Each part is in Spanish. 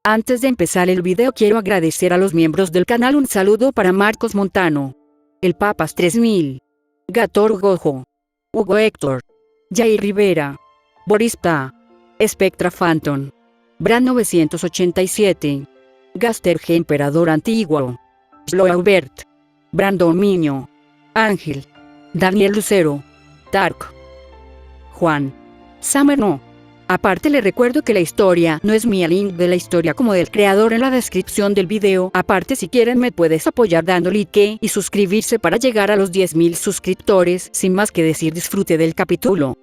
Antes de empezar el video quiero agradecer a los miembros del canal. Un saludo para Marcos Montano, El Papas 3000, Gator Gojo, Hugo Héctor, Jair Rivera, Boris Pa, Spectra Phantom, Bran 987, Gaster G Emperador Antiguo, Sloaubert, Brandon Miño, Ángel, Daniel Lucero, Tark, Juan, Summer No. Aparte le recuerdo que la historia no es mía, link de la historia como del creador en la descripción del video. Aparte si quieren me puedes apoyar dando like y suscribirse para llegar a los 10.000 suscriptores. Sin más que decir, disfrute del capítulo.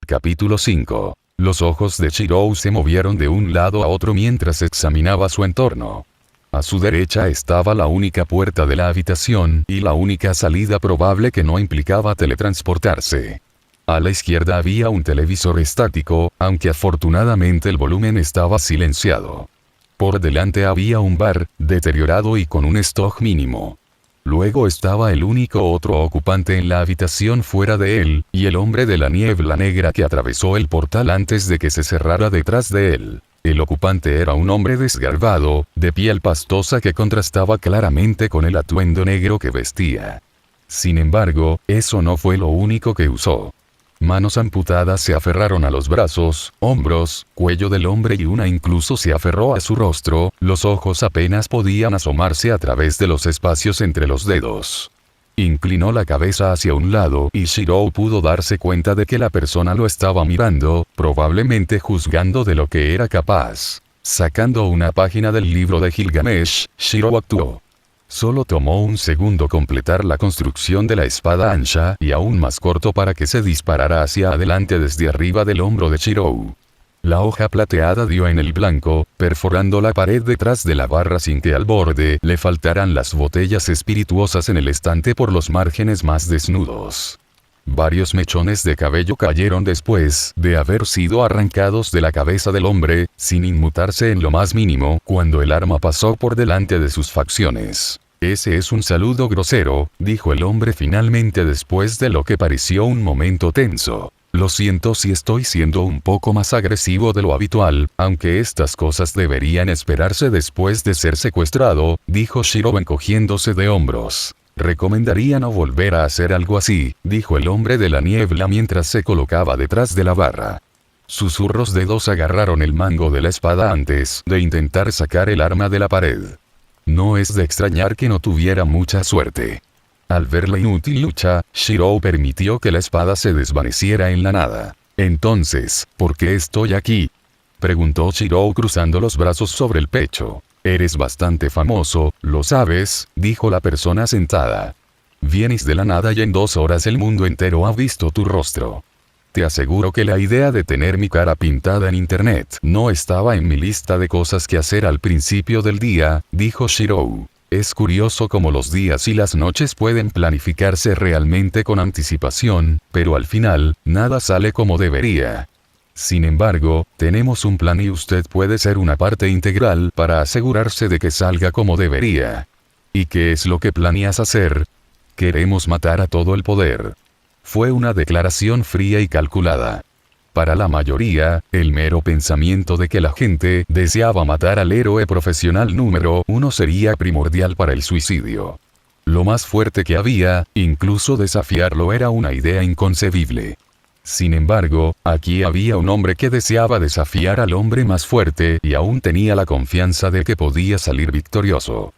Capítulo 5. Los ojos de Shirou se movieron de un lado a otro mientras examinaba su entorno. A su derecha estaba la única puerta de la habitación y la única salida probable que no implicaba teletransportarse. A la izquierda había un televisor estático, aunque afortunadamente el volumen estaba silenciado. Por delante había un bar, deteriorado y con un stock mínimo. Luego estaba el único otro ocupante en la habitación fuera de él, y el hombre de la niebla negra que atravesó el portal antes de que se cerrara detrás de él. El ocupante era un hombre desgarbado, de piel pastosa que contrastaba claramente con el atuendo negro que vestía. Sin embargo, eso no fue lo único que usó. Manos amputadas se aferraron a los brazos, hombros, cuello del hombre y una incluso se aferró a su rostro. Los ojos apenas podían asomarse a través de los espacios entre los dedos. Inclinó la cabeza hacia un lado y Shirou pudo darse cuenta de que la persona lo estaba mirando, probablemente juzgando de lo que era capaz. Sacando una página del libro de Gilgamesh, Shirou actuó. Solo tomó un segundo completar la construcción de la espada ancha y aún más corto para que se disparara hacia adelante desde arriba del hombro de Shirou. La hoja plateada dio en el blanco, perforando la pared detrás de la barra sin que al borde le faltaran las botellas espirituosas en el estante por los márgenes más desnudos. Varios mechones de cabello cayeron después de haber sido arrancados de la cabeza del hombre, sin inmutarse en lo más mínimo, cuando el arma pasó por delante de sus facciones. Ese es un saludo grosero, dijo el hombre finalmente después de lo que pareció un momento tenso. Lo siento si estoy siendo un poco más agresivo de lo habitual, aunque estas cosas deberían esperarse después de ser secuestrado, dijo Shirou encogiéndose de hombros. Recomendaría no volver a hacer algo así, dijo el hombre de la niebla mientras se colocaba detrás de la barra. Susurros dedos agarraron el mango de la espada antes de intentar sacar el arma de la pared. No es de extrañar que no tuviera mucha suerte. Al ver la inútil lucha, Shirou permitió que la espada se desvaneciera en la nada. Entonces, ¿por qué estoy aquí?, preguntó Shirou cruzando los brazos sobre el pecho. Eres bastante famoso, lo sabes, dijo la persona sentada. Vienes de la nada y en 2 horas el mundo entero ha visto tu rostro. Te aseguro que la idea de tener mi cara pintada en internet no estaba en mi lista de cosas que hacer al principio del día, dijo Shirou. Es curioso cómo los días y las noches pueden planificarse realmente con anticipación, pero al final, nada sale como debería. Sin embargo, tenemos un plan y usted puede ser una parte integral para asegurarse de que salga como debería. ¿Y qué es lo que planeas hacer? Queremos matar a todo el poder. Fue una declaración fría y calculada. Para la mayoría, el mero pensamiento de que la gente deseaba matar al héroe profesional número 1 sería primordial para el suicidio. Lo más fuerte que había, incluso desafiarlo era una idea inconcebible. Sin embargo, aquí había un hombre que deseaba desafiar al hombre más fuerte y aún tenía la confianza de que podía salir victorioso.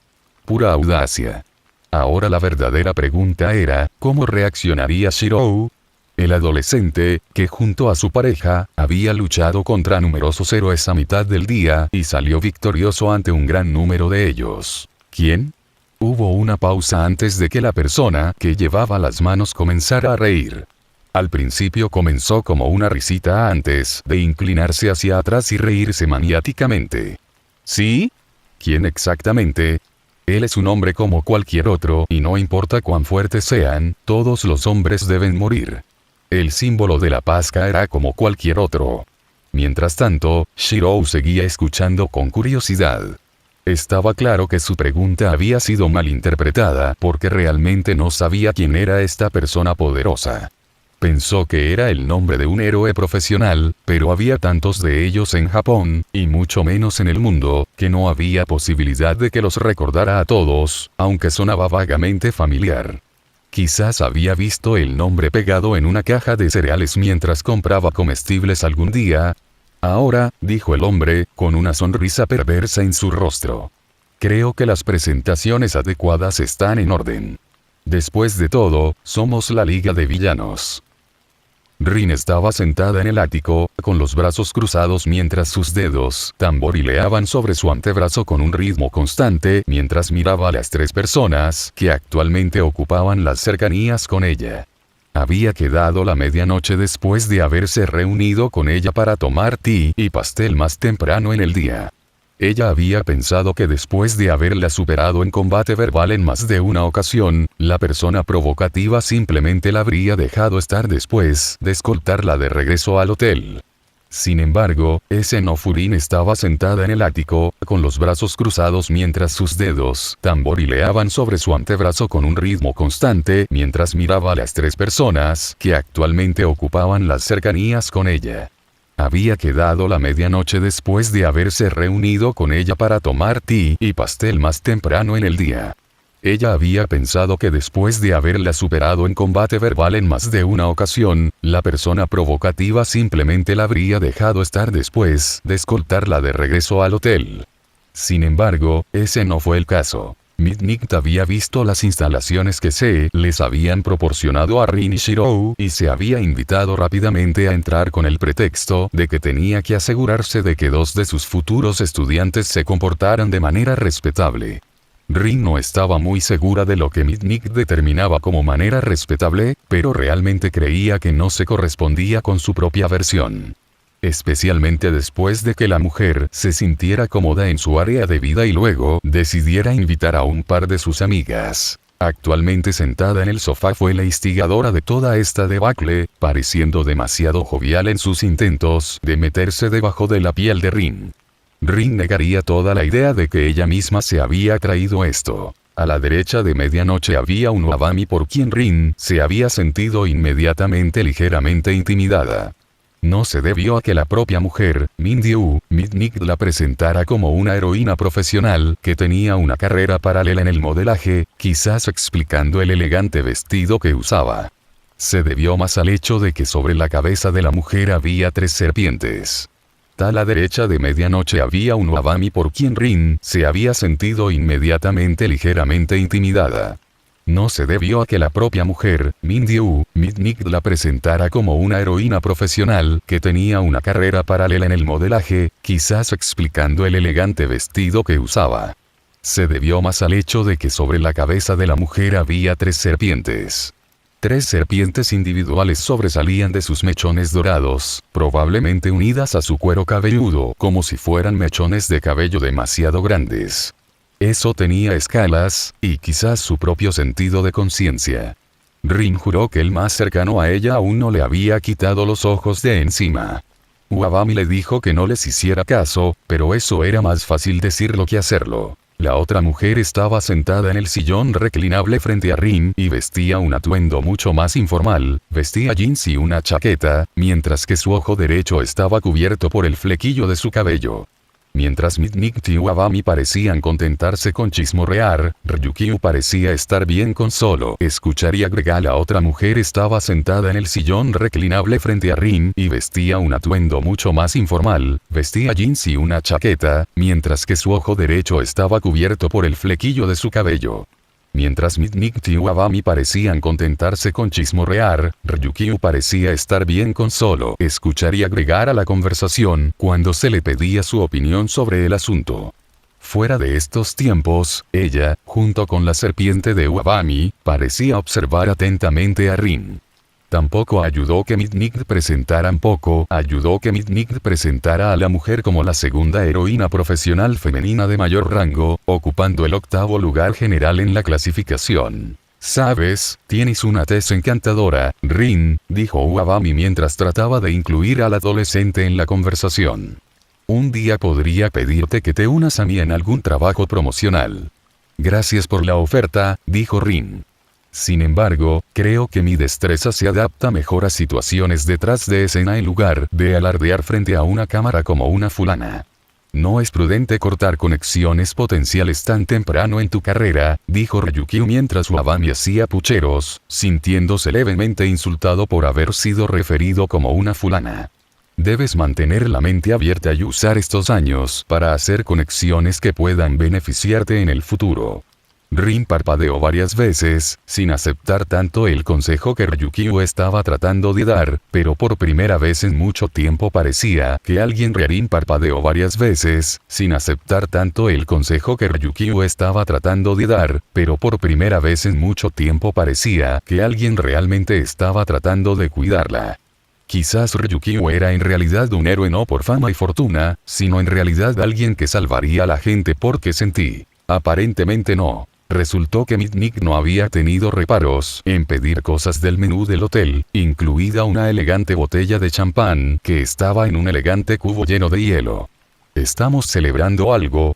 Pura audacia. Ahora la verdadera pregunta era, ¿cómo reaccionaría Shirou? El adolescente, que junto a su pareja, había luchado contra numerosos héroes a mitad del día y salió victorioso ante un gran número de ellos. ¿Quién? Hubo una pausa antes de que la persona que llevaba las manos comenzara a reír. Al principio comenzó como una risita antes de inclinarse hacia atrás y reírse maniáticamente. ¿Sí? ¿Quién exactamente? Él es un hombre como cualquier otro y no importa cuán fuertes sean, todos los hombres deben morir. El símbolo de la paz caerá como cualquier otro. Mientras tanto, Shirou seguía escuchando con curiosidad. Estaba claro que su pregunta había sido malinterpretada porque realmente no sabía quién era esta persona poderosa. Pensó que era el nombre de un héroe profesional, pero había tantos de ellos en Japón, y mucho menos en el mundo, que no había posibilidad de que los recordara a todos, aunque sonaba vagamente familiar. Quizás había visto el nombre pegado en una caja de cereales mientras compraba comestibles algún día. Ahora, dijo el hombre, con una sonrisa perversa en su rostro. Creo que las presentaciones adecuadas están en orden. Después de todo, somos la Liga de Villanos. Rin estaba sentada en el ático, con los brazos cruzados mientras sus dedos tamborileaban sobre su antebrazo con un ritmo constante mientras miraba a las tres personas que actualmente ocupaban las cercanías con ella. Había quedado la medianoche después de haberse reunido con ella para tomar té y pastel más temprano en el día. Ella había pensado que después de haberla superado en combate verbal en más de una ocasión, la persona provocativa simplemente la habría dejado estar después de escoltarla de regreso al hotel. Sin embargo, Furin estaba sentada en el ático, con los brazos cruzados mientras sus dedos tamborileaban sobre su antebrazo con un ritmo constante mientras miraba a las tres personas que actualmente ocupaban las cercanías con ella. Había quedado la medianoche después de haberse reunido con ella para tomar té y pastel más temprano en el día. Ella había pensado que después de haberla superado en combate verbal en más de una ocasión, la persona provocativa simplemente la habría dejado estar después de escoltarla de regreso al hotel. Sin embargo, ese no fue el caso. Midnight había visto las instalaciones que se les habían proporcionado a Rin y Shirou y se había invitado rápidamente a entrar con el pretexto de que tenía que asegurarse de que dos de sus futuros estudiantes se comportaran de manera respetable. Rin no estaba muy segura de lo que Midnight determinaba como manera respetable, pero realmente creía que no se correspondía con su propia versión. Especialmente después de que la mujer se sintiera cómoda en su área de vida y luego decidiera invitar a un par de sus amigas. Actualmente sentada en el sofá fue la instigadora de toda esta debacle, pareciendo demasiado jovial en sus intentos de meterse debajo de la piel de Rin. Rin negaría toda la idea de que ella misma se había traído esto. A la derecha de medianoche había un Wabami por quien Rin se había sentido inmediatamente ligeramente intimidada. No se debió a que la propia mujer, Midnight la presentara como una heroína profesional que tenía una carrera paralela en el modelaje, quizás explicando el elegante vestido que usaba. Se debió más al hecho de que sobre la cabeza de la mujer había tres serpientes. A la derecha de medianoche había un Wabami por quien Rin se había sentido inmediatamente ligeramente intimidada. No se debió a que la propia mujer, Midnight la presentara como una heroína profesional que tenía una carrera paralela en el modelaje, quizás explicando el elegante vestido que usaba. Se debió más al hecho de que sobre la cabeza de la mujer había tres serpientes. Tres serpientes individuales sobresalían de sus mechones dorados, probablemente unidas a su cuero cabelludo como si fueran mechones de cabello demasiado grandes. Eso tenía escalas, y quizás su propio sentido de conciencia. Rin juró que el más cercano a ella aún no le había quitado los ojos de encima. Wabami le dijo que no les hiciera caso, pero eso era más fácil decirlo que hacerlo. La otra mujer estaba sentada en el sillón reclinable frente a Rin y vestía un atuendo mucho más informal, vestía jeans y una chaqueta, mientras que su ojo derecho estaba cubierto por el flequillo de su cabello. Mientras Midnight y Wabami parecían contentarse con chismorrear, Ryukyu parecía estar bien con solo escuchar y agregar. La otra mujer estaba sentada en el sillón reclinable frente a Rin y vestía un atuendo mucho más informal, vestía jeans y una chaqueta, mientras que su ojo derecho estaba cubierto por el flequillo de su cabello. Mientras Midnight y Wabami parecían contentarse con chismorrear, Ryukyu parecía estar bien con solo escuchar y agregar a la conversación cuando se le pedía su opinión sobre el asunto. Fuera de estos tiempos, ella, junto con la serpiente de Wabami, parecía observar atentamente a Rin. Tampoco ayudó que Midnight presentara a la mujer como la segunda heroína profesional femenina de mayor rango, ocupando el 8º lugar general en la clasificación. «Sabes, tienes una tez encantadora, Rin», dijo Wabami mientras trataba de incluir al adolescente en la conversación. «Un día podría pedirte que te unas a mí en algún trabajo promocional». «Gracias por la oferta», dijo Rin. Sin embargo, creo que mi destreza se adapta mejor a situaciones detrás de escena en lugar de alardear frente a una cámara como una fulana. No es prudente cortar conexiones potenciales tan temprano en tu carrera, dijo Ryukyu mientras Uabami hacía pucheros, sintiéndose levemente insultado por haber sido referido como una fulana. Debes mantener la mente abierta y usar estos años para hacer conexiones que puedan beneficiarte en el futuro. Rin parpadeó varias veces, sin aceptar tanto el consejo que Ryukyu estaba tratando de dar, pero por primera vez en mucho tiempo parecía que alguien Rin parpadeó varias veces, sin aceptar tanto el consejo que Ryukyu estaba tratando de dar, pero por primera vez en mucho tiempo parecía que alguien realmente estaba tratando de cuidarla. Quizás Ryukyu era en realidad un héroe no por fama y fortuna, sino en realidad alguien que salvaría a la gente porque sentí. Aparentemente no. Resultó que Mitnick no había tenido reparos en pedir cosas del menú del hotel, incluida una elegante botella de champán que estaba en un elegante cubo lleno de hielo. ¿Estamos celebrando algo?,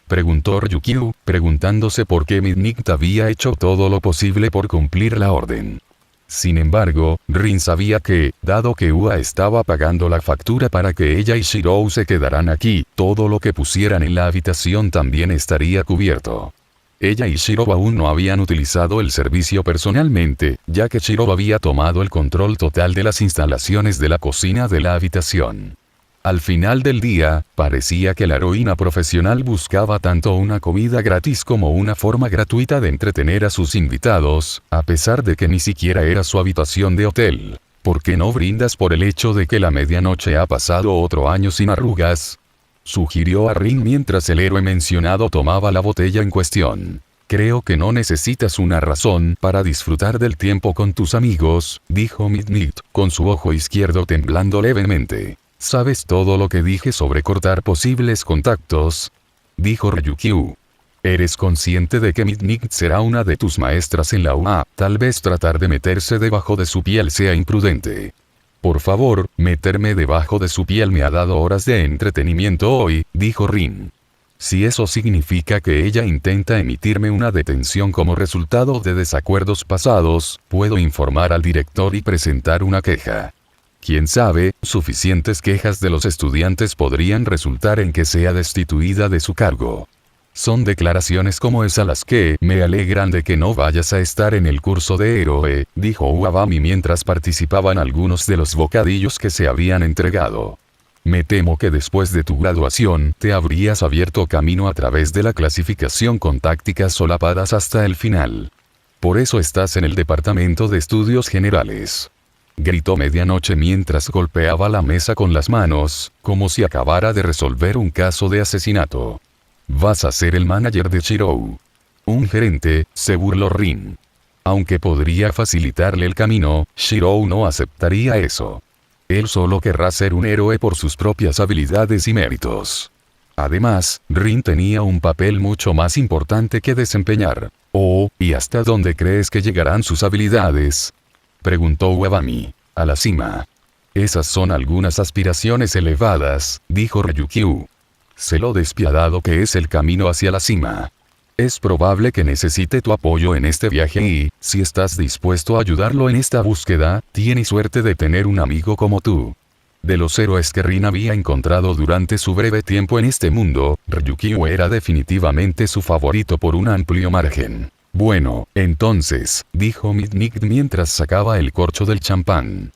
preguntó Ryukyu, preguntándose por qué Mitnick había hecho todo lo posible por cumplir la orden. Sin embargo, Rin sabía que, dado que Ua estaba pagando la factura para que ella y Shirou se quedaran aquí, todo lo que pusieran en la habitación también estaría cubierto. Ella y Shirou aún no habían utilizado el servicio personalmente, ya que Shirou había tomado el control total de las instalaciones de la cocina de la habitación. Al final del día, parecía que la heroína profesional buscaba tanto una comida gratis como una forma gratuita de entretener a sus invitados, a pesar de que ni siquiera era su habitación de hotel. ¿Por qué no brindas por el hecho de que la medianoche ha pasado otro año sin arrugas?, sugirió a Rin mientras el héroe mencionado tomaba la botella en cuestión. Creo que no necesitas una razón para disfrutar del tiempo con tus amigos, dijo Mitnick, con su ojo izquierdo temblando levemente. ¿Sabes todo lo que dije sobre cortar posibles contactos?, dijo Ryukyu. ¿Eres consciente de que Mitnick será una de tus maestras en la UA? Tal vez tratar de meterse debajo de su piel sea imprudente. Por favor, meterme debajo de su piel me ha dado horas de entretenimiento hoy, dijo Rin. Si eso significa que ella intenta emitirme una detención como resultado de desacuerdos pasados, puedo informar al director y presentar una queja. Quién sabe, suficientes quejas de los estudiantes podrían resultar en que sea destituida de su cargo. Son declaraciones como esa las que me alegran de que no vayas a estar en el curso de héroe, dijo Uabami mientras participaban algunos de los bocadillos que se habían entregado. Me temo que después de tu graduación te habrías abierto camino a través de la clasificación con tácticas solapadas hasta el final. Por eso estás en el departamento de estudios generales. Gritó medianoche mientras golpeaba la mesa con las manos, como si acabara de resolver un caso de asesinato. Vas a ser el manager de Shirou. Un gerente, se burló Rin. Aunque podría facilitarle el camino, Shirou no aceptaría eso. Él solo querrá ser un héroe por sus propias habilidades y méritos. Además, Rin tenía un papel mucho más importante que desempeñar. Oh, ¿y hasta dónde crees que llegarán sus habilidades?, preguntó Uabami. A la cima. Esas son algunas aspiraciones elevadas, dijo Ryukyu. Sé lo despiadado que es el camino hacia la cima. Es probable que necesite tu apoyo en este viaje y, si estás dispuesto a ayudarlo en esta búsqueda, tienes suerte de tener un amigo como tú. De los héroes que Rin había encontrado durante su breve tiempo en este mundo, Ryukyu era definitivamente su favorito por un amplio margen. Bueno, entonces, dijo Mitnick mientras sacaba el corcho del champán.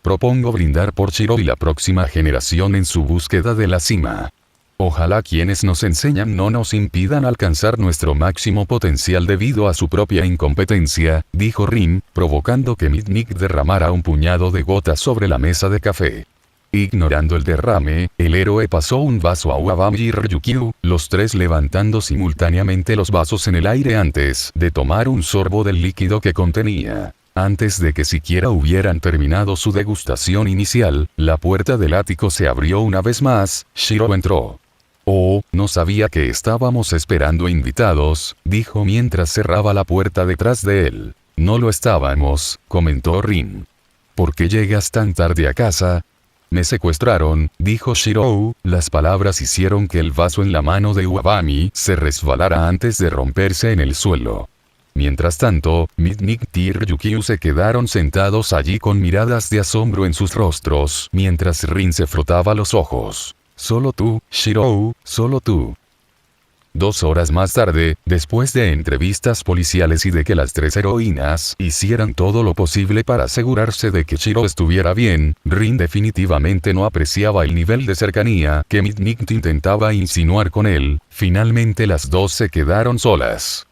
Propongo brindar por Shirou y la próxima generación en su búsqueda de la cima. Ojalá quienes nos enseñan no nos impidan alcanzar nuestro máximo potencial debido a su propia incompetencia, dijo Rin, provocando que Mitnick derramara un puñado de gotas sobre la mesa de café. Ignorando el derrame, el héroe pasó un vaso a Uabami y Ryukyu, los tres levantando simultáneamente los vasos en el aire antes de tomar un sorbo del líquido que contenía. Antes de que siquiera hubieran terminado su degustación inicial, la puerta del ático se abrió una vez más. Shirou entró. Oh, no sabía que estábamos esperando invitados, dijo mientras cerraba la puerta detrás de él. No lo estábamos, comentó Rin. ¿Por qué llegas tan tarde a casa? Me secuestraron, dijo Shirou. Las palabras hicieron que el vaso en la mano de Uabami se resbalara antes de romperse en el suelo. Mientras tanto, Midnight y Ryukyu se quedaron sentados allí con miradas de asombro en sus rostros, mientras Rin se frotaba los ojos. Solo tú, Shirou, solo tú. 2 horas más tarde, después de entrevistas policiales y de que las 3 heroínas hicieran todo lo posible para asegurarse de que Shirou estuviera bien, Rin definitivamente no apreciaba el nivel de cercanía que Midnight intentaba insinuar con él. Finalmente las dos se quedaron solas.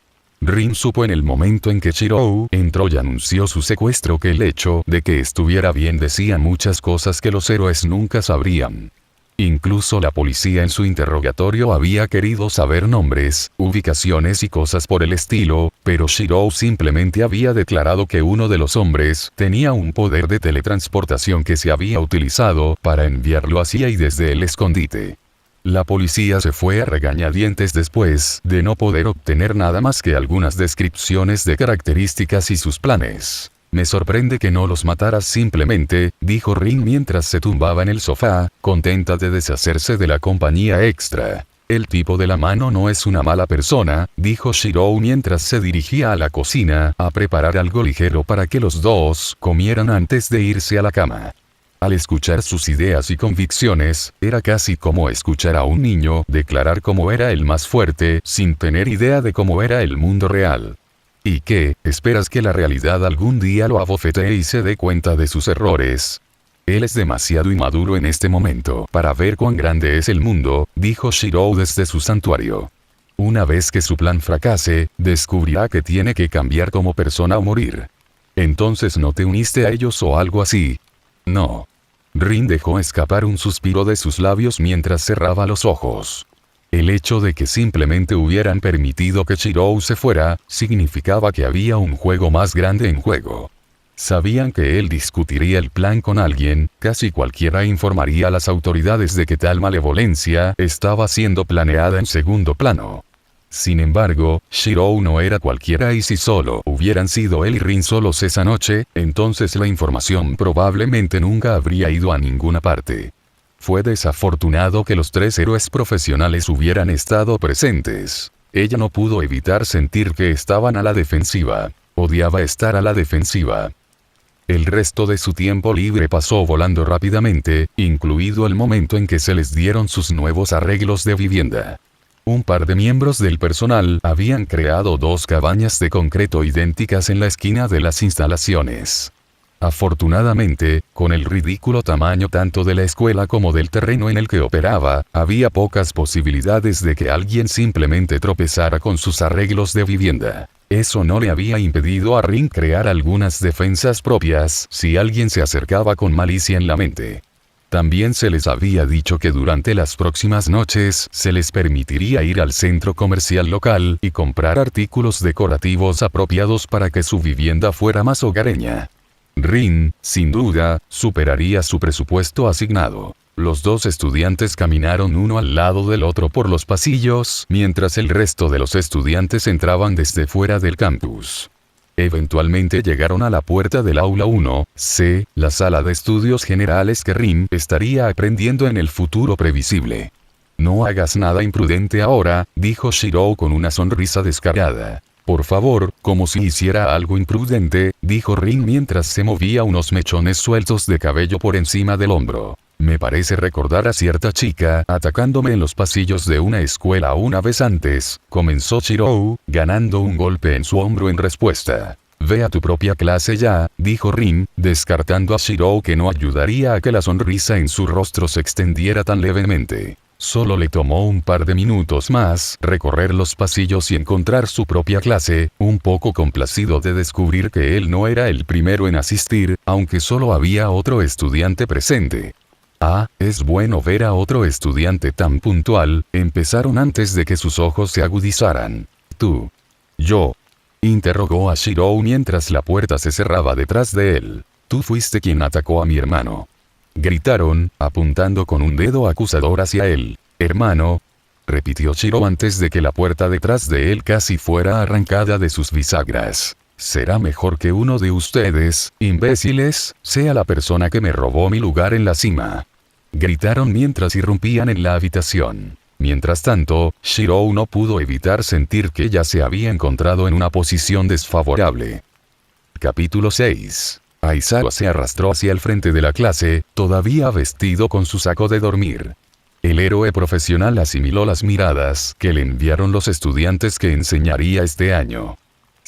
Rin supo en el momento en que Shirou entró y anunció su secuestro que el hecho de que estuviera bien decía muchas cosas que los héroes nunca sabrían. Incluso la policía en su interrogatorio había querido saber nombres, ubicaciones y cosas por el estilo, pero Shirou simplemente había declarado que uno de los hombres tenía un poder de teletransportación que se había utilizado para enviarlo hacia y desde el escondite. La policía se fue a regañadientes después de no poder obtener nada más que algunas descripciones de características y sus planes. Me sorprende que no los mataras simplemente, dijo Rin mientras se tumbaba en el sofá, contenta de deshacerse de la compañía extra. El tipo de la mano no es una mala persona, dijo Shirou mientras se dirigía a la cocina a preparar algo ligero para que los dos comieran antes de irse a la cama. Al escuchar sus ideas y convicciones, era casi como escuchar a un niño declarar cómo era el más fuerte sin tener idea de cómo era el mundo real. ¿Y qué, esperas que la realidad algún día lo abofetee y se dé cuenta de sus errores? Él es demasiado inmaduro en este momento para ver cuán grande es el mundo, dijo Shirou desde su santuario. Una vez que su plan fracase, descubrirá que tiene que cambiar como persona o morir. Entonces no te uniste a ellos o algo así. No. Rin dejó escapar un suspiro de sus labios mientras cerraba los ojos. El hecho de que simplemente hubieran permitido que Shirou se fuera, significaba que había un juego más grande en juego. Sabían que él discutiría el plan con alguien, casi cualquiera informaría a las autoridades de que tal malevolencia estaba siendo planeada en segundo plano. Sin embargo, Shirou no era cualquiera y si solo hubieran sido él y Rin solos esa noche, entonces la información probablemente nunca habría ido a ninguna parte. Fue desafortunado que los 3 héroes profesionales hubieran estado presentes. Ella no pudo evitar sentir que estaban a la defensiva. Odiaba estar a la defensiva. El resto de su tiempo libre pasó volando rápidamente, incluido el momento en que se les dieron sus nuevos arreglos de vivienda. Un par de miembros del personal habían creado 2 cabañas de concreto idénticas en la esquina de las instalaciones. Afortunadamente, con el ridículo tamaño tanto de la escuela como del terreno en el que operaba, había pocas posibilidades de que alguien simplemente tropezara con sus arreglos de vivienda. Eso no le había impedido a Rin crear algunas defensas propias si alguien se acercaba con malicia en la mente. También se les había dicho que durante las próximas noches se les permitiría ir al centro comercial local y comprar artículos decorativos apropiados para que su vivienda fuera más hogareña. Rin, sin duda, superaría su presupuesto asignado. Los 2 estudiantes caminaron uno al lado del otro por los pasillos, mientras el resto de los estudiantes entraban desde fuera del campus. Eventualmente llegaron a la puerta del aula 1C, la sala de estudios generales que Rin estaría aprendiendo en el futuro previsible. No hagas nada imprudente ahora, dijo Shirou con una sonrisa descarada. Por favor, como si hiciera algo imprudente, dijo Rin mientras se movía unos mechones sueltos de cabello por encima del hombro. Me parece recordar a cierta chica atacándome en los pasillos de una escuela una vez antes, comenzó Shirou, ganando un golpe en su hombro en respuesta. Ve a tu propia clase ya, dijo Rin, descartando a Shirou que no ayudaría a que la sonrisa en su rostro se extendiera tan levemente. Solo le tomó un par de minutos más recorrer los pasillos y encontrar su propia clase, un poco complacido de descubrir que él no era el primero en asistir, aunque solo había otro estudiante presente. Ah, es bueno ver a otro estudiante tan puntual, empezaron antes de que sus ojos se agudizaran. ¿Tú? ¿Yo? Interrogó a Shirou mientras la puerta se cerraba detrás de él. Tú fuiste quien atacó a mi hermano. Gritaron, apuntando con un dedo acusador hacia él. ¿Hermano? Repitió Shirou antes de que la puerta detrás de él casi fuera arrancada de sus bisagras. Será mejor que uno de ustedes, imbéciles, sea la persona que me robó mi lugar en la cima. Gritaron mientras irrumpían en la habitación. Mientras tanto, Shirou no pudo evitar sentir que ya se había encontrado en una posición desfavorable. Capítulo 6. Aizawa se arrastró hacia el frente de la clase, todavía vestido con su saco de dormir. El héroe profesional asimiló las miradas que le enviaron los estudiantes que enseñaría este año.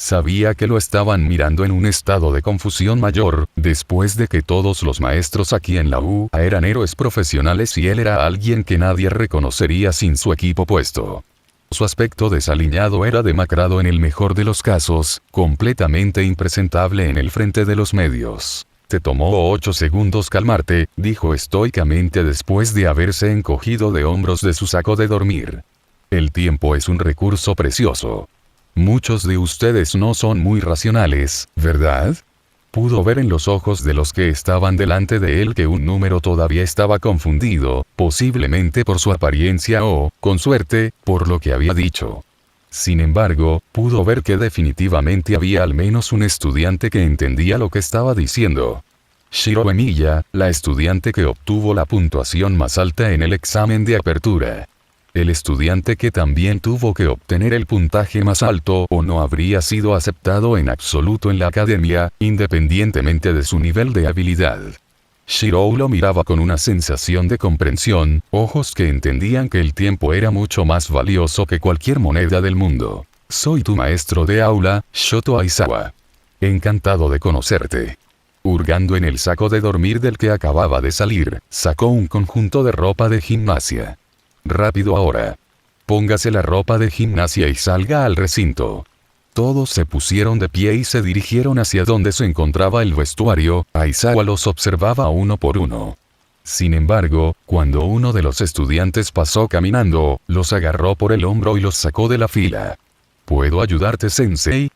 Sabía que lo estaban mirando en un estado de confusión mayor, después de que todos los maestros aquí en la UA eran héroes profesionales y él era alguien que nadie reconocería sin su equipo puesto. Su aspecto desaliñado era demacrado en el mejor de los casos, completamente impresentable en el frente de los medios. «Te tomó 8 segundos calmarte», dijo estoicamente después de haberse encogido de hombros de su saco de dormir. «El tiempo es un recurso precioso. Muchos de ustedes no son muy racionales, ¿verdad?». Pudo ver en los ojos de los que estaban delante de él que un número todavía estaba confundido, posiblemente por su apariencia o, con suerte, por lo que había dicho. Sin embargo, pudo ver que definitivamente había al menos un estudiante que entendía lo que estaba diciendo. Shirou Emiya, la estudiante que obtuvo la puntuación más alta en el examen de apertura. El estudiante que también tuvo que obtener el puntaje más alto o no habría sido aceptado en absoluto en la academia, independientemente de su nivel de habilidad. Shirou lo miraba con una sensación de comprensión, ojos que entendían que el tiempo era mucho más valioso que cualquier moneda del mundo. «Soy tu maestro de aula, Shoto Aizawa. Encantado de conocerte». Hurgando en el saco de dormir del que acababa de salir, sacó un conjunto de ropa de gimnasia. «Rápido ahora. Póngase la ropa de gimnasia y salga al recinto». Todos se pusieron de pie y se dirigieron hacia donde se encontraba el vestuario. Aizawa los observaba uno por uno. Sin embargo, cuando uno de los estudiantes pasó caminando, los agarró por el hombro y los sacó de la fila. «¿Puedo ayudarte, sensei?»,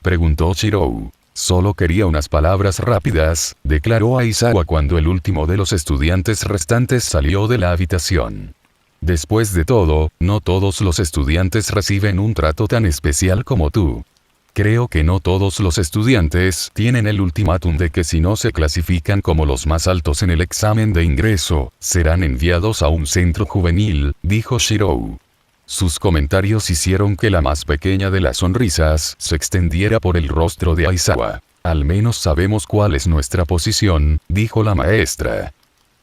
preguntó Shirou. «Solo quería unas palabras rápidas», declaró Aizawa cuando el último de los estudiantes restantes salió de la habitación. Después de todo, no todos los estudiantes reciben un trato tan especial como tú. Creo que no todos los estudiantes tienen el ultimátum de que si no se clasifican como los más altos en el examen de ingreso, serán enviados a un centro juvenil, dijo Shirou. Sus comentarios hicieron que la más pequeña de las sonrisas se extendiera por el rostro de Aizawa. «Al menos sabemos cuál es nuestra posición», dijo la maestra.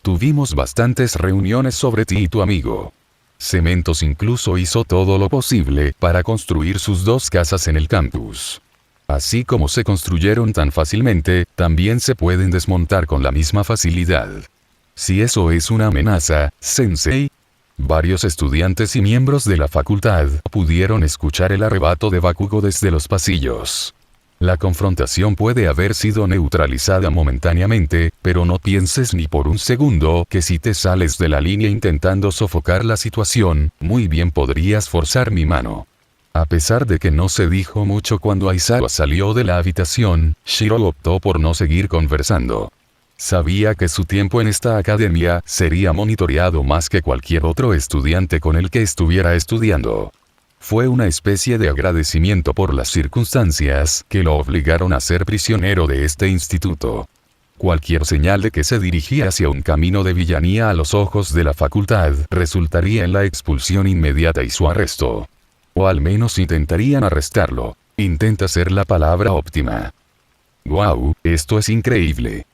«Tuvimos bastantes reuniones sobre ti y tu amigo. Cementos incluso hizo todo lo posible para construir sus 2 casas en el campus. Así como se construyeron tan fácilmente, también se pueden desmontar con la misma facilidad. Si eso es una amenaza, sensei». Varios estudiantes y miembros de la facultad pudieron escuchar el arrebato de Bakugo desde los pasillos. La confrontación puede haber sido neutralizada momentáneamente, pero no pienses ni por un segundo que si te sales de la línea intentando sofocar la situación, muy bien podrías forzar mi mano. A pesar de que no se dijo mucho cuando Aizawa salió de la habitación, Shirou optó por no seguir conversando. Sabía que su tiempo en esta academia sería monitoreado más que cualquier otro estudiante con el que estuviera estudiando. Fue una especie de agradecimiento por las circunstancias que lo obligaron a ser prisionero de este instituto. Cualquier señal de que se dirigía hacia un camino de villanía a los ojos de la facultad resultaría en la expulsión inmediata y su arresto. O al menos intentarían arrestarlo. Intenta ser la palabra óptima. «Guau, esto es increíble.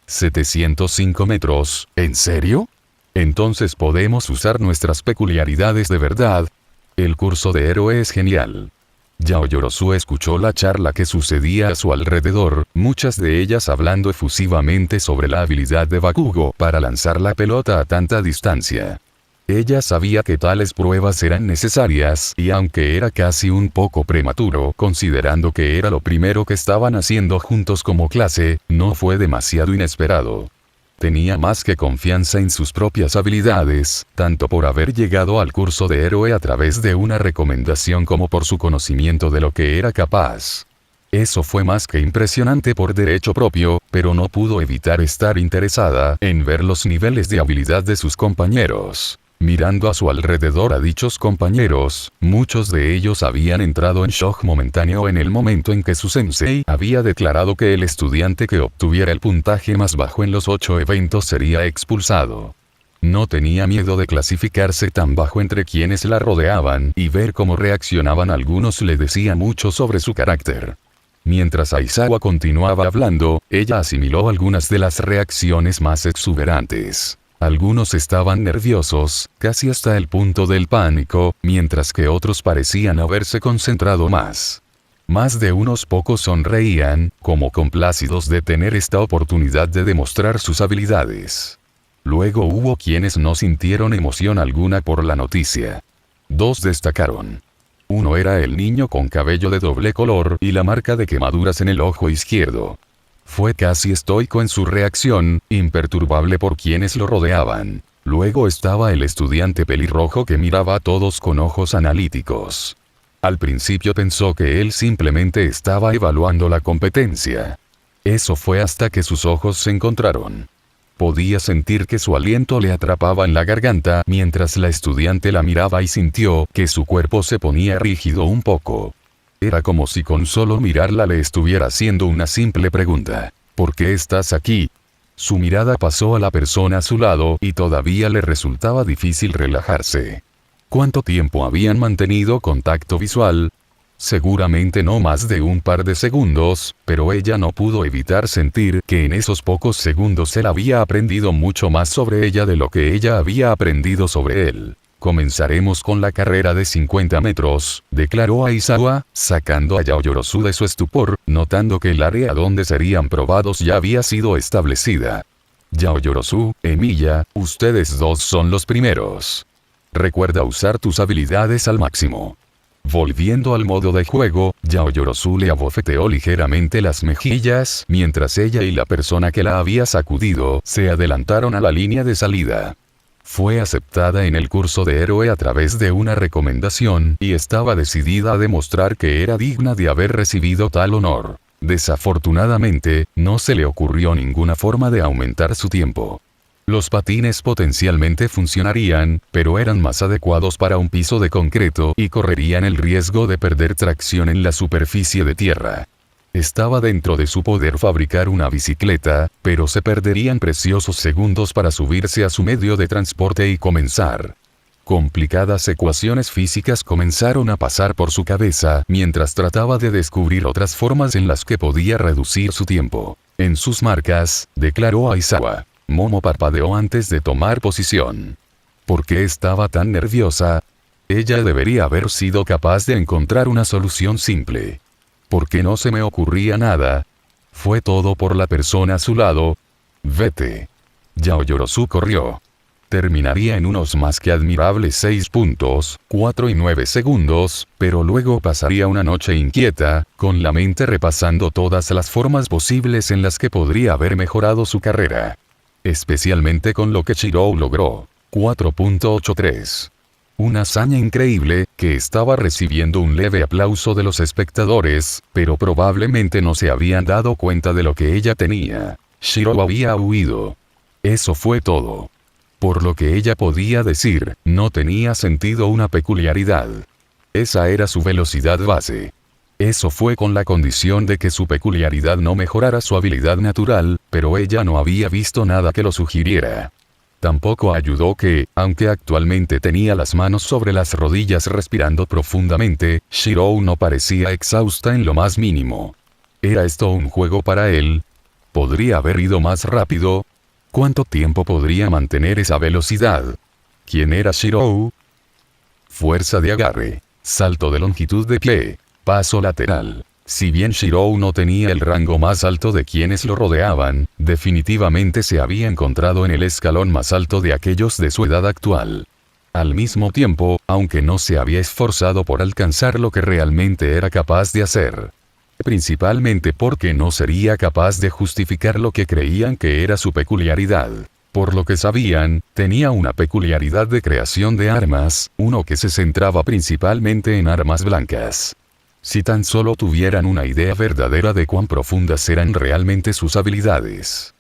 705 metros, ¿en serio? Entonces podemos usar nuestras peculiaridades de verdad. El curso de héroe es genial». Yaoyorozu escuchó la charla que sucedía a su alrededor, muchas de ellas hablando efusivamente sobre la habilidad de Bakugo para lanzar la pelota a tanta distancia. Ella sabía que tales pruebas eran necesarias y aunque era casi un poco prematuro considerando que era lo primero que estaban haciendo juntos como clase, no fue demasiado inesperado. Tenía más que confianza en sus propias habilidades, tanto por haber llegado al curso de héroe a través de una recomendación como por su conocimiento de lo que era capaz. Eso fue más que impresionante por derecho propio, pero no pudo evitar estar interesada en ver los niveles de habilidad de sus compañeros. Mirando a su alrededor a dichos compañeros, muchos de ellos habían entrado en shock momentáneo en el momento en que su sensei había declarado que el estudiante que obtuviera el puntaje más bajo en los 8 eventos sería expulsado. No tenía miedo de clasificarse tan bajo entre quienes la rodeaban y ver cómo reaccionaban. Algunos le decían mucho sobre su carácter. Mientras Aizawa continuaba hablando, ella asimiló algunas de las reacciones más exuberantes. Algunos estaban nerviosos, casi hasta el punto del pánico, mientras que otros parecían haberse concentrado más. Más de unos pocos sonreían, como complacidos de tener esta oportunidad de demostrar sus habilidades. Luego hubo quienes no sintieron emoción alguna por la noticia. Dos destacaron. Uno era el niño con cabello de doble color y la marca de quemaduras en el ojo izquierdo. Fue casi estoico en su reacción, imperturbable por quienes lo rodeaban. Luego estaba el estudiante pelirrojo que miraba a todos con ojos analíticos. Al principio pensó que él simplemente estaba evaluando la competencia. Eso fue hasta que sus ojos se encontraron. Podía sentir que su aliento le atrapaba en la garganta mientras la estudiante la miraba y sintió que su cuerpo se ponía rígido un poco. Era como si con solo mirarla le estuviera haciendo una simple pregunta. ¿Por qué estás aquí? Su mirada pasó a la persona a su lado y todavía le resultaba difícil relajarse. ¿Cuánto tiempo habían mantenido contacto visual? Seguramente no más de un par de segundos, pero ella no pudo evitar sentir que en esos pocos segundos él había aprendido mucho más sobre ella de lo que ella había aprendido sobre él. Comenzaremos con la carrera de 50 metros, declaró Aizawa, sacando a Yaoyorozu de su estupor, notando que el área donde serían probados ya había sido establecida. Yaoyorozu, Emiya, ustedes dos son los primeros. Recuerda usar tus habilidades al máximo. Volviendo al modo de juego, Yaoyorozu le abofeteó ligeramente las mejillas, mientras ella y la persona que la había sacudido se adelantaron a la línea de salida. Fue aceptada en el curso de héroe a través de una recomendación y estaba decidida a demostrar que era digna de haber recibido tal honor. Desafortunadamente, no se le ocurrió ninguna forma de aumentar su tiempo. Los patines potencialmente funcionarían, pero eran más adecuados para un piso de concreto y correrían el riesgo de perder tracción en la superficie de tierra. Estaba dentro de su poder fabricar una bicicleta, pero se perderían preciosos segundos para subirse a su medio de transporte y comenzar. Complicadas ecuaciones físicas comenzaron a pasar por su cabeza mientras trataba de descubrir otras formas en las que podía reducir su tiempo. En sus marcas, declaró Aizawa. Momo parpadeó antes de tomar posición. ¿Por qué estaba tan nerviosa? Ella debería haber sido capaz de encontrar una solución simple. ¿Por qué no se me ocurría nada? Fue todo por la persona a su lado. Vete. Yaoyorozu corrió. Terminaría en unos más que admirables 6 puntos, 4 y 9 segundos, pero luego pasaría una noche inquieta, con la mente repasando todas las formas posibles en las que podría haber mejorado su carrera. Especialmente con lo que Shirou logró. 4.83. Una hazaña increíble, que estaba recibiendo un leve aplauso de los espectadores, pero probablemente no se habían dado cuenta de lo que ella tenía. Shirou había huido. Eso fue todo. Por lo que ella podía decir, no tenía sentido una peculiaridad. Esa era su velocidad base. Eso fue con la condición de que su peculiaridad no mejorara su habilidad natural, pero ella no había visto nada que lo sugiriera. Tampoco ayudó que, aunque actualmente tenía las manos sobre las rodillas respirando profundamente, Shirou no parecía exhausta en lo más mínimo. ¿Era esto un juego para él? ¿Podría haber ido más rápido? ¿Cuánto tiempo podría mantener esa velocidad? ¿Quién era Shirou? Fuerza de agarre. Salto de longitud de pie. Paso lateral. Si bien Shirou no tenía el rango más alto de quienes lo rodeaban, definitivamente se había encontrado en el escalón más alto de aquellos de su edad actual. Al mismo tiempo, aunque no se había esforzado por alcanzar lo que realmente era capaz de hacer. Principalmente porque no sería capaz de justificar lo que creían que era su peculiaridad. Por lo que sabían, tenía una peculiaridad de creación de armas, uno que se centraba principalmente en armas blancas. Si tan solo tuvieran una idea verdadera de cuán profundas eran realmente sus habilidades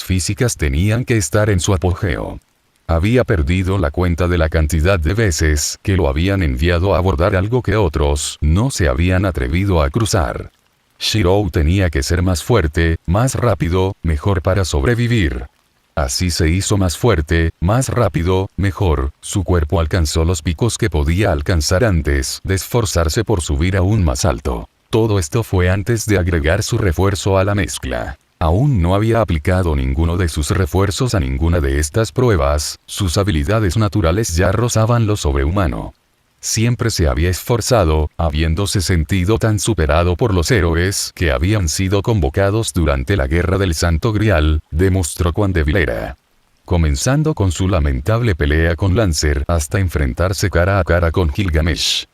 físicas tenían que estar en su apogeo. Había perdido la cuenta de la cantidad de veces que lo habían enviado a abordar algo que otros no se habían atrevido a cruzar. Shirou tenía que ser más fuerte, más rápido, mejor para sobrevivir. Así se hizo más fuerte, más rápido, mejor, su cuerpo alcanzó los picos que podía alcanzar antes de esforzarse por subir aún más alto. Todo esto fue antes de agregar su refuerzo a la mezcla. Aún no había aplicado ninguno de sus refuerzos a ninguna de estas pruebas, sus habilidades naturales ya rozaban lo sobrehumano. Siempre se había esforzado, habiéndose sentido tan superado por los héroes que habían sido convocados durante la Guerra del Santo Grial, demostró cuán débil era. Comenzando con su lamentable pelea con Lancer hasta enfrentarse cara a cara con Gilgamesh.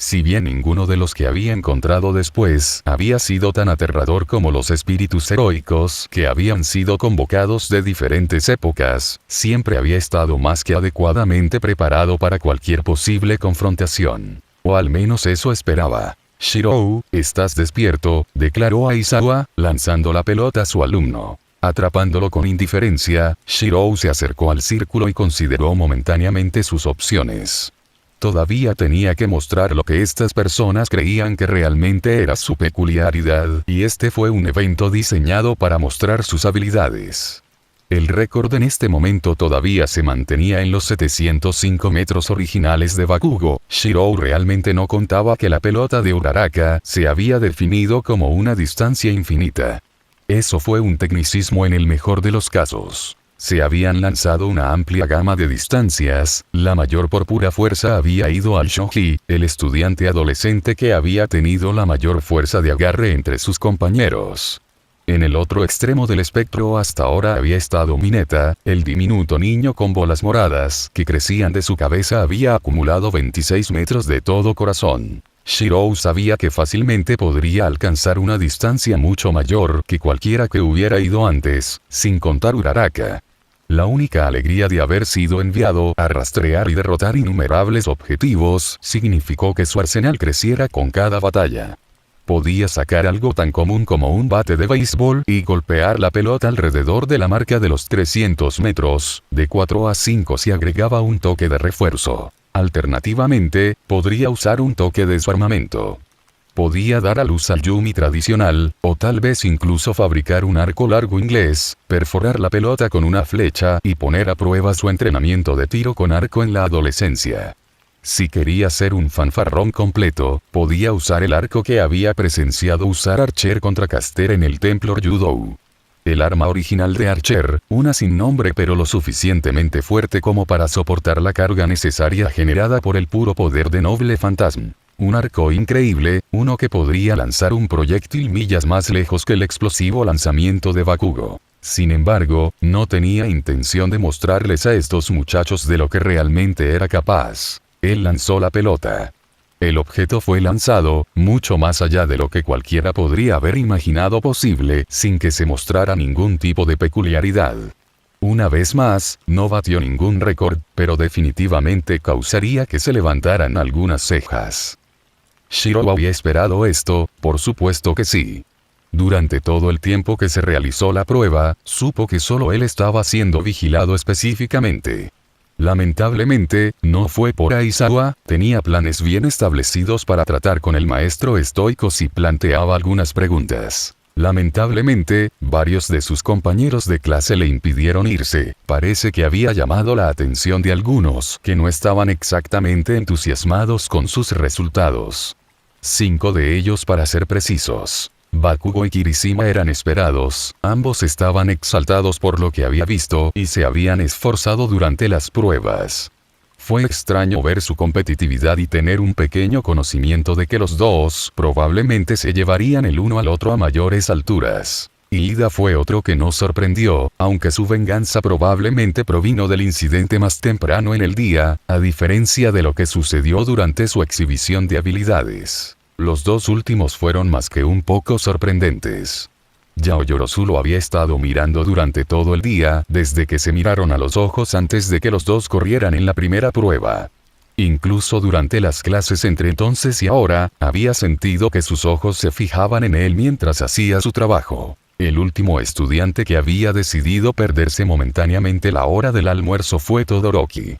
Si bien ninguno de los que había encontrado después había sido tan aterrador como los espíritus heroicos que habían sido convocados de diferentes épocas, siempre había estado más que adecuadamente preparado para cualquier posible confrontación. O al menos eso esperaba. Shirou, estás despierto, declaró Aizawa, lanzando la pelota a su alumno. Atrapándolo con indiferencia, Shirou se acercó al círculo y consideró momentáneamente sus opciones. Todavía tenía que mostrar lo que estas personas creían que realmente era su peculiaridad, y este fue un evento diseñado para mostrar sus habilidades. El récord en este momento todavía se mantenía en los 705 metros originales de Bakugo. Shirou realmente no contaba que la pelota de Uraraka se había definido como una distancia infinita. Eso fue un tecnicismo en el mejor de los casos. Se habían lanzado una amplia gama de distancias, la mayor por pura fuerza había ido al Shoji, el estudiante adolescente que había tenido la mayor fuerza de agarre entre sus compañeros. En el otro extremo del espectro hasta ahora había estado Mineta, el diminuto niño con bolas moradas que crecían de su cabeza había acumulado 26 metros de todo corazón. Shirou sabía que fácilmente podría alcanzar una distancia mucho mayor que cualquiera que hubiera ido antes, sin contar Uraraka. La única alegría de haber sido enviado a rastrear y derrotar innumerables objetivos significó que su arsenal creciera con cada batalla. Podía sacar algo tan común como un bate de béisbol y golpear la pelota alrededor de la marca de los 300 metros, de 4 a 5 si agregaba un toque de refuerzo. Alternativamente, podría usar un toque de su armamento. Podía dar a luz al Yumi tradicional, o tal vez incluso fabricar un arco largo inglés, perforar la pelota con una flecha y poner a prueba su entrenamiento de tiro con arco en la adolescencia. Si quería ser un fanfarrón completo, podía usar el arco que había presenciado usar Archer contra Caster en el templo Ryudou. El arma original de Archer, una sin nombre pero lo suficientemente fuerte como para soportar la carga necesaria generada por el puro poder de Noble Phantasm. Un arco increíble, uno que podría lanzar un proyectil millas más lejos que el explosivo lanzamiento de Bakugo. Sin embargo, no tenía intención de mostrarles a estos muchachos de lo que realmente era capaz. Él lanzó la pelota. El objeto fue lanzado, mucho más allá de lo que cualquiera podría haber imaginado posible, sin que se mostrara ningún tipo de peculiaridad. Una vez más, no batió ningún récord, pero definitivamente causaría que se levantaran algunas cejas. Shirou había esperado esto, por supuesto que sí. Durante todo el tiempo que se realizó la prueba, supo que solo él estaba siendo vigilado específicamente. Lamentablemente, no fue por Aizawa, tenía planes bien establecidos para tratar con el maestro estoico si planteaba algunas preguntas. Lamentablemente, varios de sus compañeros de clase le impidieron irse, parece que había llamado la atención de algunos que no estaban exactamente entusiasmados con sus resultados. 5 de ellos para ser precisos. Bakugo y Kirishima eran esperados, ambos estaban exaltados por lo que había visto y se habían esforzado durante las pruebas. Fue extraño ver su competitividad y tener un pequeño conocimiento de que los dos probablemente se llevarían el uno al otro a mayores alturas. Ida fue otro que nos sorprendió, aunque su venganza probablemente provino del incidente más temprano en el día, a diferencia de lo que sucedió durante su exhibición de habilidades. Los dos últimos fueron más que un poco sorprendentes. Yaoyorozu lo había estado mirando durante todo el día, desde que se miraron a los ojos antes de que los dos corrieran en la primera prueba. Incluso durante las clases entre entonces y ahora, había sentido que sus ojos se fijaban en él mientras hacía su trabajo. El último estudiante que había decidido perderse momentáneamente la hora del almuerzo fue Todoroki.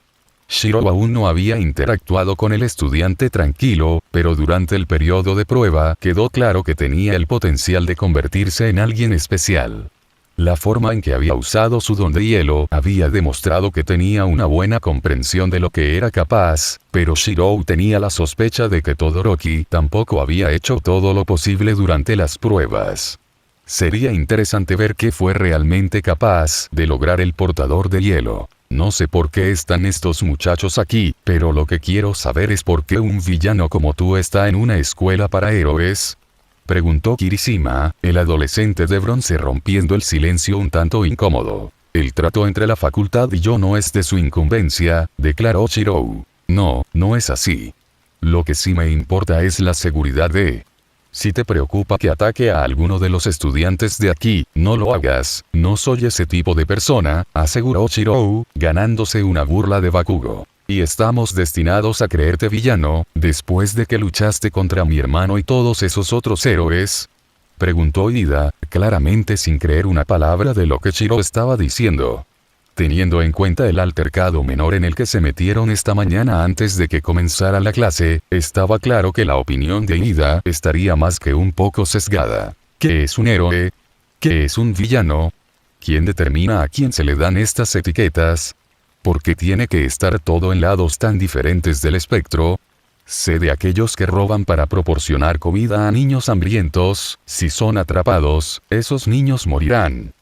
Shirou aún no había interactuado con el estudiante tranquilo, pero durante el periodo de prueba quedó claro que tenía el potencial de convertirse en alguien especial. La forma en que había usado su don de hielo había demostrado que tenía una buena comprensión de lo que era capaz, pero Shirou tenía la sospecha de que Todoroki tampoco había hecho todo lo posible durante las pruebas. Sería interesante ver qué fue realmente capaz de lograr el portador de hielo. No sé por qué están estos muchachos aquí, pero lo que quiero saber es por qué un villano como tú está en una escuela para héroes. Preguntó Kirishima, el adolescente de bronce rompiendo el silencio un tanto incómodo. El trato entre la facultad y yo no es de su incumbencia, declaró Shirou. No, no es así. Lo que sí me importa es la seguridad de... Si te preocupa que ataque a alguno de los estudiantes de aquí, no lo hagas, no soy ese tipo de persona, aseguró Shirou, ganándose una burla de Bakugo. ¿Y estamos destinados a creerte villano, después de que luchaste contra mi hermano y todos esos otros héroes? Preguntó Ida, claramente sin creer una palabra de lo que Shirou estaba diciendo. Teniendo en cuenta el altercado menor en el que se metieron esta mañana antes de que comenzara la clase, estaba claro que la opinión de Ida estaría más que un poco sesgada. ¿Qué es un héroe? ¿Qué es un villano? ¿Quién determina a quién se le dan estas etiquetas? ¿Por qué tiene que estar todo en lados tan diferentes del espectro? Sé de aquellos que roban para proporcionar comida a niños hambrientos, si son atrapados, esos niños morirán.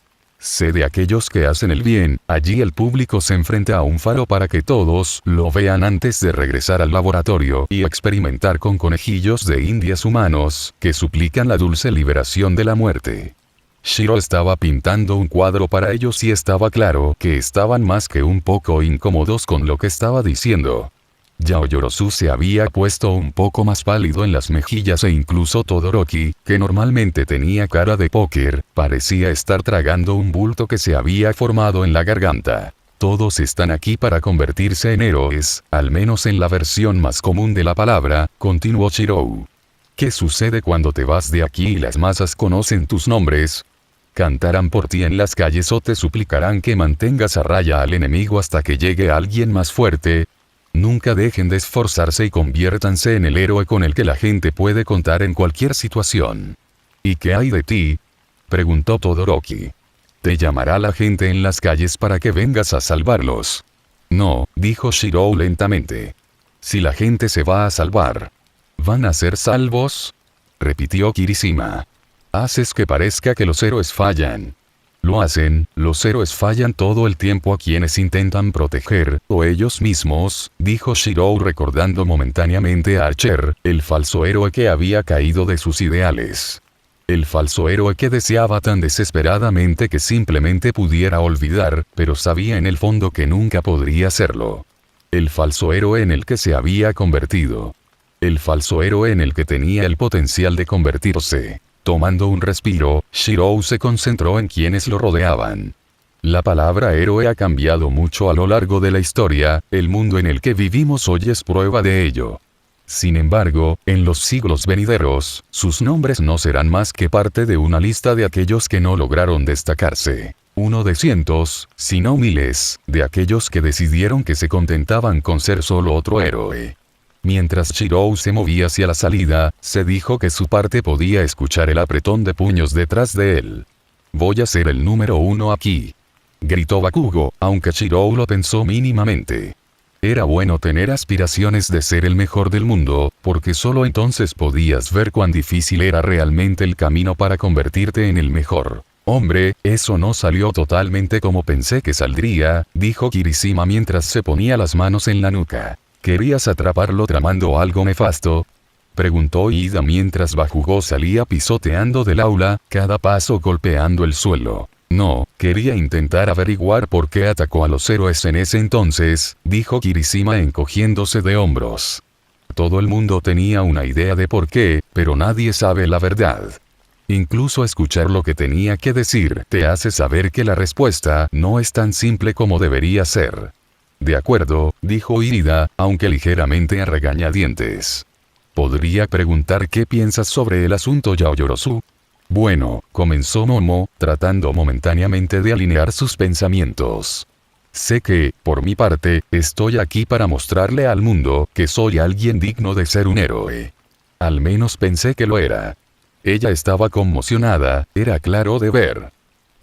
Sé de aquellos que hacen el bien, allí el público se enfrenta a un faro para que todos lo vean antes de regresar al laboratorio y experimentar con conejillos de indias humanos, que suplican la dulce liberación de la muerte. Shiro estaba pintando un cuadro para ellos y estaba claro que estaban más que un poco incómodos con lo que estaba diciendo. Yaoyorozu se había puesto un poco más pálido en las mejillas e incluso Todoroki, que normalmente tenía cara de póker, parecía estar tragando un bulto que se había formado en la garganta. Todos están aquí para convertirse en héroes, al menos en la versión más común de la palabra, continuó Shirou. ¿Qué sucede cuando te vas de aquí y las masas conocen tus nombres? Cantarán por ti en las calles o te suplicarán que mantengas a raya al enemigo hasta que llegue alguien más fuerte. Nunca dejen de esforzarse y conviértanse en el héroe con el que la gente puede contar en cualquier situación. ¿Y qué hay de ti? Preguntó Todoroki. Te llamará la gente en las calles para que vengas a salvarlos. No, dijo Shirou lentamente. Si la gente se va a salvar, ¿van a ser salvos? Repitió Kirishima. Haces que parezca que los héroes fallan. Lo hacen, los héroes fallan todo el tiempo a quienes intentan proteger, o ellos mismos, dijo Shirou recordando momentáneamente a Archer, el falso héroe que había caído de sus ideales. El falso héroe que deseaba tan desesperadamente que simplemente pudiera olvidar, pero sabía en el fondo que nunca podría hacerlo. El falso héroe en el que se había convertido. El falso héroe en el que tenía el potencial de convertirse. Tomando un respiro, Shirou se concentró en quienes lo rodeaban. La palabra héroe ha cambiado mucho a lo largo de la historia, el mundo en el que vivimos hoy es prueba de ello. Sin embargo, en los siglos venideros, sus nombres no serán más que parte de una lista de aquellos que no lograron destacarse. Uno de cientos, si no miles, de aquellos que decidieron que se contentaban con ser solo otro héroe. Mientras Shirou se movía hacia la salida, se dijo que su parte podía escuchar el apretón de puños detrás de él. Voy a ser el número 1 aquí. Gritó Bakugo, aunque Shirou lo pensó mínimamente. Era bueno tener aspiraciones de ser el mejor del mundo, porque solo entonces podías ver cuán difícil era realmente el camino para convertirte en el mejor. Hombre, eso no salió totalmente como pensé que saldría, dijo Kirishima mientras se ponía las manos en la nuca. ¿Querías atraparlo tramando algo nefasto? Preguntó Ida mientras Bakugo salía pisoteando del aula, cada paso golpeando el suelo. No, quería intentar averiguar por qué atacó a los héroes en ese entonces, dijo Kirishima encogiéndose de hombros. Todo el mundo tenía una idea de por qué, pero nadie sabe la verdad. Incluso escuchar lo que tenía que decir te hace saber que la respuesta no es tan simple como debería ser. De acuerdo, dijo Ida, aunque ligeramente a regañadientes. ¿Podría preguntar qué piensas sobre el asunto Yaoyorozu? Bueno, comenzó Momo, tratando momentáneamente de alinear sus pensamientos. Sé que, por mi parte, estoy aquí para mostrarle al mundo que soy alguien digno de ser un héroe. Al menos pensé que lo era. Ella estaba conmocionada, era claro de ver.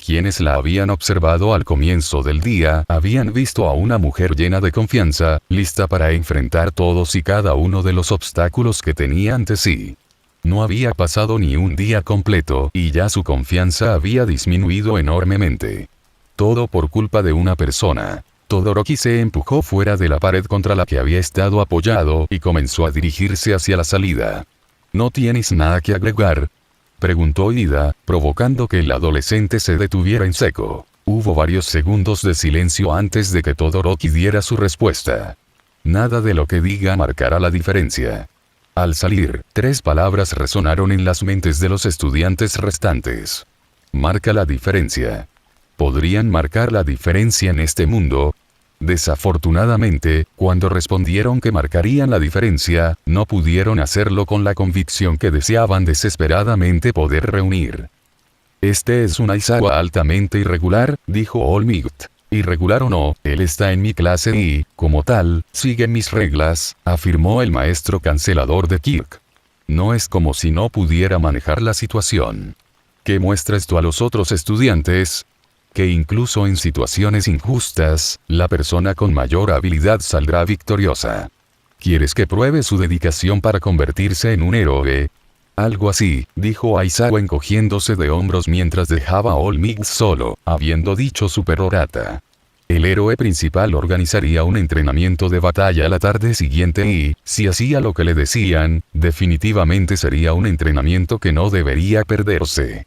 quienes la habían observado al comienzo del día habían visto a una mujer llena de confianza, lista para enfrentar todos y cada uno de los obstáculos que tenía ante sí. No había pasado ni un día completo y ya su confianza había disminuido enormemente. Todo por culpa de una persona. Todoroki se empujó fuera de la pared contra la que había estado apoyado y comenzó a dirigirse hacia la salida. ¿No tienes nada que agregar?, preguntó Ida, provocando que el adolescente se detuviera en seco. Hubo varios segundos de silencio antes de que Todoroki diera su respuesta. Nada de lo que diga marcará la diferencia. Al salir, 3 palabras resonaron en las mentes de los estudiantes restantes. Marca la diferencia. ¿Podrían marcar la diferencia en este mundo? Desafortunadamente, cuando respondieron que marcarían la diferencia, no pudieron hacerlo con la convicción que deseaban desesperadamente poder reunir. Este es un Aizawa altamente irregular, dijo All Might. Irregular o no, él está en mi clase y, como tal, sigue mis reglas, afirmó el maestro cancelador de Kirk. No es como si no pudiera manejar la situación. ¿Qué muestra esto a los otros estudiantes? Que incluso en situaciones injustas, la persona con mayor habilidad saldrá victoriosa. ¿Quieres que pruebe su dedicación para convertirse en un héroe? Algo así, dijo Aizawa encogiéndose de hombros mientras dejaba a All Might solo, habiendo dicho su perorata. El héroe principal organizaría un entrenamiento de batalla la tarde siguiente y, si hacía lo que le decían, definitivamente sería un entrenamiento que no debería perderse.